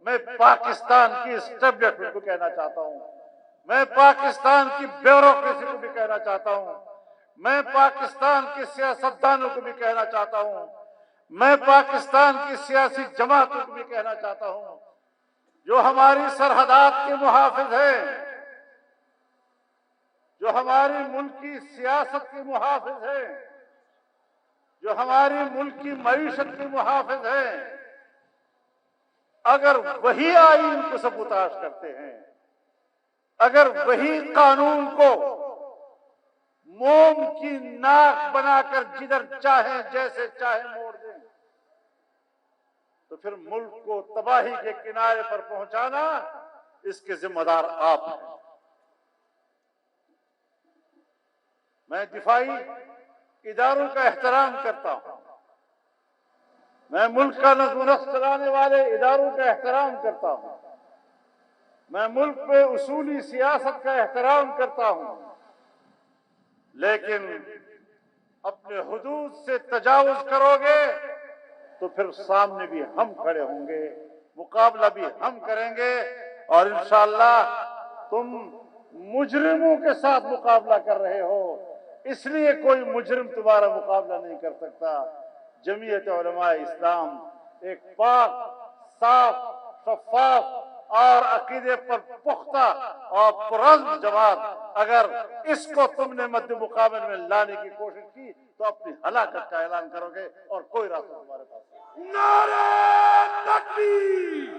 मैं पाकिस्तान की एस्टेब्लिशमेंट को कहना चाहता हूं, मैं पाकिस्तान की ब्यूरोक्रेसी को भी कहना चाहता हूं, मैं पाकिस्तान के सियासतदानों को भी कहना चाहता हूं, मैं पाकिस्तान की सियासी जमातों को भी कहना चाहता हूं, जो हमारी सरहदात के मुहाफिज हैं, जो हमारी मुल्क की सियासत के मुहाफिज हैं, जो हमारी मुल्क की मईशत के मुहाफिज हैं, अगर वही आईन को सबूताश करते हैं, अगर वही कानून को मोम की नाक बनाकर जिधर चाहे जैसे चाहे मोड़ दें, तो फिर मुल्क को तबाही के किनारे पर पहुंचाना इसके जिम्मेदार आप हैं। मैं दिफाई इदारों का एहतराम करता हूं, मैं मुल्क का नज़्म-ओ-नस्क़ चलाने वाले इदारों का एहतराम करता हूं, मैं मुल्क पे उसूली सियासत का एहतराम करता हूं, लेकिन अपने हुदूद से तजावुज करोगे तो फिर सामने भी हम खड़े होंगे, मुकाबला भी हम करेंगे और इंशाअल्लाह तुम मुजरिमों के साथ मुकाबला कर रहे हो, इसलिए कोई मुजरिम तुम्हारा मुकाबला नहीं कर सकता। जमीयत उलमा इस्लाम एक पाक, साफ, शफाफ और अकीदे पर पुख्ता और पुरज़्म जमात, अगर इसको तुमने मद्दे मुकाबले में लाने की कोशिश की तो अपनी हलाकत का ऐलान करोगे और कोई रास्ता तुम्हारे पास नहीं। नारे तकबीर!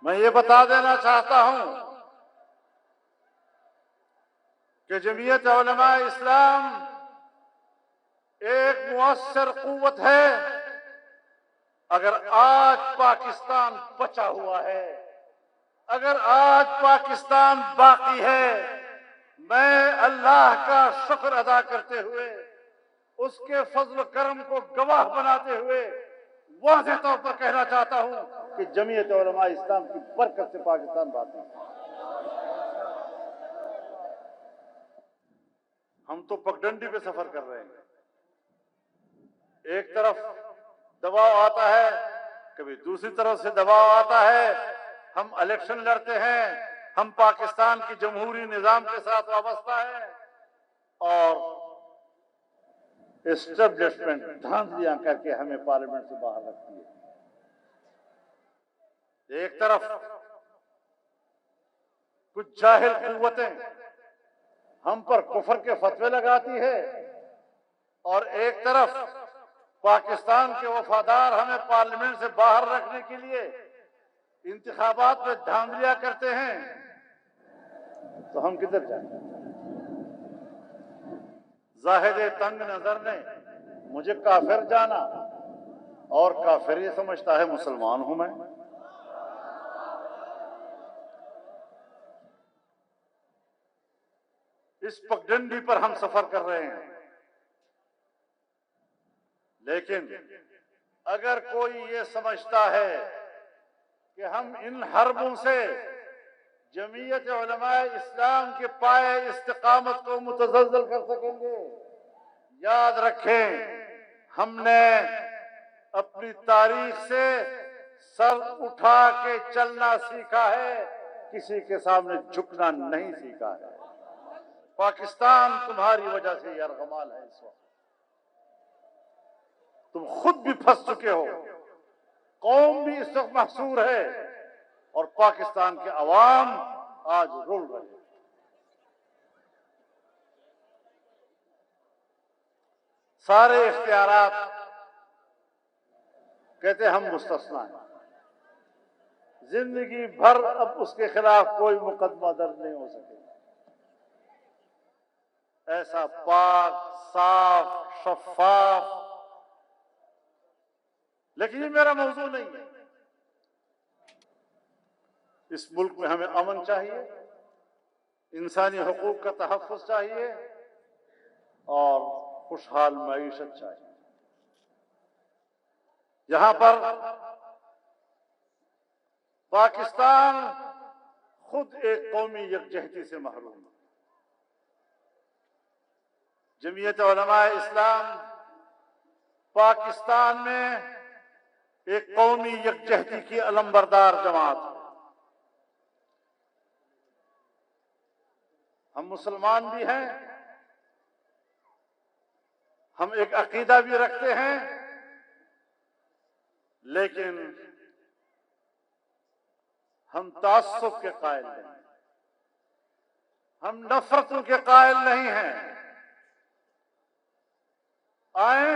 मैं ये बता देना चाहता हूं कि जमीयत उलमा इस्लाम एक मुअस्सर कुव्वत है। अगर आज पाकिस्तान बचा हुआ है, अगर आज पाकिस्तान बाकी है, मैं अल्लाह का शुक्र अदा करते हुए, उसके फजल करम को गवाह बनाते हुए वाज़ेह तौर पर कहना चाहता हूं कि जमीयत उलमा इस्लाम की बरकत से पाकिस्तान बाकी है। हम तो पगडंडी पे सफर कर रहे हैं। एक तरफ दबाव आता है, कभी दूसरी तरफ से दबाव आता है, हम इलेक्शन लड़ते हैं, हम पाकिस्तान की जमहूरी निजाम के साथ वाबस्ता है और एस्टेब्लिशमेंट धांधलियां करके हमें पार्लियामेंट से बाहर रखती है। एक तरफ कुछ जाहिल कुव्वतें हम पर कुफर के फतवे लगाती है और एक तरफ पाकिस्तान के वफादार हमें पार्लियामेंट से बाहर रखने के लिए इंतखाबात में धांधलियां करते हैं, तो हम किधर जाएं? जाहिद तंग नजर ने मुझे काफिर जाना और काफिर ये समझता है मुसलमान हूं मैं। इस पगडंडी पर हम सफर कर रहे हैं, लेकिन अगर कोई ये समझता है कि हम इन हरबों से जमीयत उलमा इस्लाम के पाए इस्तिकामत को मुतज़ल्ज़ल कर सकेंगे, याद रखें हमने अपनी तारीख से सर उठा के चलना सीखा है, किसी के सामने झुकना नहीं सीखा है। पाकिस्तान तुम्हारी वजह से यरगमाल है। इस वक्त तुम खुद भी फंस चुके हो, कौम भी इस वक्त महसूर है और पाकिस्तान के अवाम आज रुल रहे हैं। सारे इख्तियारात कहते हम मुस्तस्ना हैं, जिंदगी भर अब उसके खिलाफ कोई मुकदमा दर्ज नहीं हो सकेगा। ऐसा पाक, साफ, शफाफ, लेकिन ये मेरा मौजू नहीं है। इस मुल्क में हमें अमन चाहिए, इंसानी हुकूक का तहफ़्फ़ुज़ चाहिए और खुशहाल मईशत चाहिए। जहां पर पाकिस्तान खुद एक कौमी यकजहती से महरूम है। जमीयत उलमा इस्लाम पाकिस्तान में एक कौमी यकजहती की अलंबरदार जमात है। हम मुसलमान भी हैं, हम एक अकीदा भी रखते हैं, लेकिन हम तास्सुब के कायल नहीं, हम नफरतों के कायल नहीं हैं। आए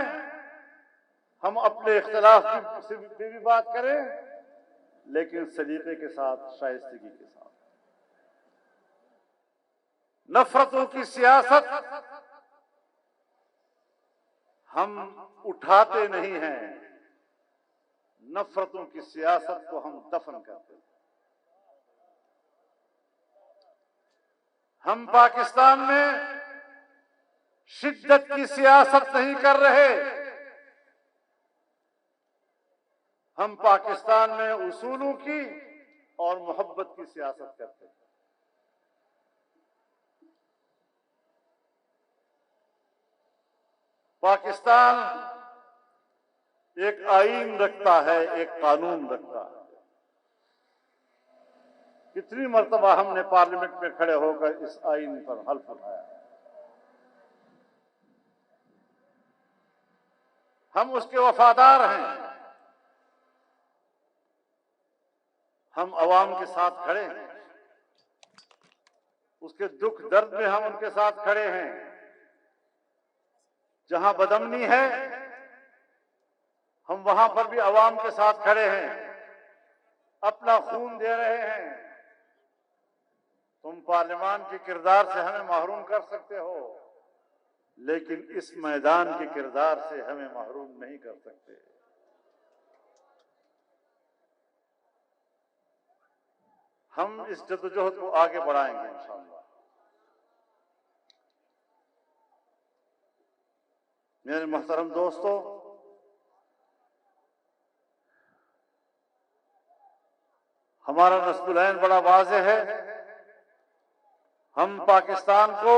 हम अपने इख्तिलाफ से भी बात करें, लेकिन सलीके के साथ, शाइस्तगी के साथ। नफरतों की सियासत हम उठाते नहीं हैं, नफरतों की सियासत को हम दफन करते हैं। हम पाकिस्तान में शिद्दत की सियासत नहीं कर रहे, हम पाकिस्तान में उसूलों की और मोहब्बत की सियासत करते हैं। पाकिस्तान एक आईन रखता है, एक कानून रखता है। कितनी मर्तबा हमने पार्लियामेंट में खड़े होकर इस आईन पर हल्फ उठाया। हम उसके वफादार हैं, हम अवाम के साथ खड़े हैं, उसके दुख दर्द में हम उनके साथ खड़े हैं। जहां बदअमनी है, हम वहां पर भी अवाम के साथ खड़े हैं, अपना खून दे रहे हैं। तुम पार्लियामान के किरदार से हमें महरूम कर सकते हो, लेकिन इस मैदान के किरदार से हमें महरूम नहीं कर सकते। हम इस जद्दोजहद को आगे बढ़ाएंगे इंशाअल्लाह। मेरे मोहतरम दोस्तों, हमारा नस्बुल-ऐन बड़ा वाज़ेह है। हम पाकिस्तान को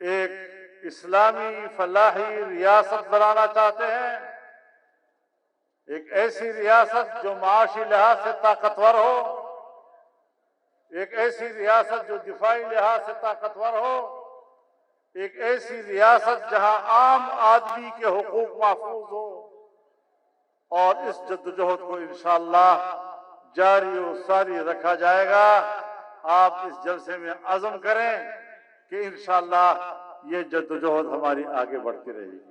एक इस्लामी फलाही रियासत बनाना चाहते हैं, एक ऐसी रियासत जो माशी लिहाज से ताकतवर हो, एक ऐसी रियासत जो दिफाई लिहाज से ताकतवर हो, एक ऐसी रियासत जहां आम आदमी के हुकूक महफूज हो। और इस जद्दोजहद को इंशाअल्लाह जारी और सारी रखा जाएगा। आप इस जलसे में अज़म करें कि इंशाअल्लाह ये जद्दोजहद हमारी आगे बढ़ती रहेगी।